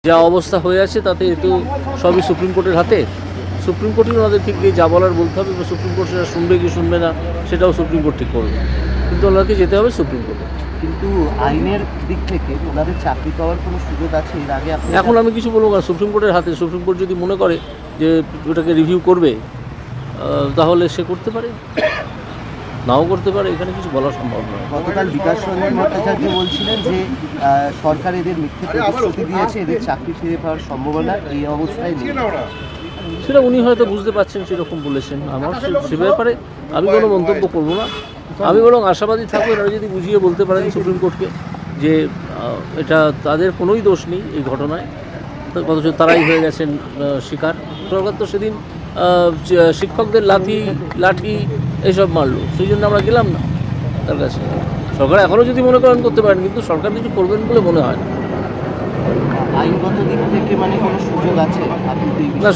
যা অবস্থা হয়ে আছে তাতে তো সবই সুপ্রিম কোর্টের হাতে। সুপ্রিম কোর্টই ওনাদের ঠিক যা বলার বলতে হবে, বা সুপ্রিম কোর্ট সেটা শুনবে কি শুনবে না সেটাও সুপ্রিম কোর্ট ঠিক করবে, কিন্তু ওনাকে যেতে হবে সুপ্রিম কোর্টে। কিন্তু আইনের দিক থেকে ওনাদের চাকরি পাওয়ার কোনো সুযোগ আছে? এর আগে আপনি এখন আমি কিছু বলবো না, সুপ্রিম কোর্টের হাতে। সুপ্রিম কোর্ট যদি মনে করে যে ওটাকে রিভিউ করবে, তাহলে সে করতে পারে, নাও করতে পারে, এখানে কিছু বলা সম্ভব নয়। গতকাল বিকাশ রঞ্জন ভট্টাচার্য বলছিলেন যে সরকার এদের মিথ্যে প্রতিশ্রুতি দিয়েছে, এদের চাকরি ফিরে পাওয়ার সম্ভাবনা এই অবস্থায় নেই। সেটা উনি হয়তো বুঝতে পারছেন, সেরকম বলেছেন। আমার সে ব্যাপারে আমি কোনো মন্তব্য করবো না। আমি বরং আশাবাদী থাকবো এনারা যদি বুঝিয়ে বলতে পারেন সুপ্রিম কোর্টকে যে এটা তাদের কোনোই দোষ নেই এই ঘটনায়, অথচ তারাই হয়ে গেছেন শিকার। সরকার তো সেদিন শিক্ষকদের লাঠি এইসব মারলো, সেই জন্য আমরা গেলাম না তার কাছে। সরকার এখনও যদি মনে করেন করতে পারেন, কিন্তু সরকার কিছু করবেন বলে মনে হয় না। আইনগত দিক থেকে মানে কোনো সুযোগ আছে? না,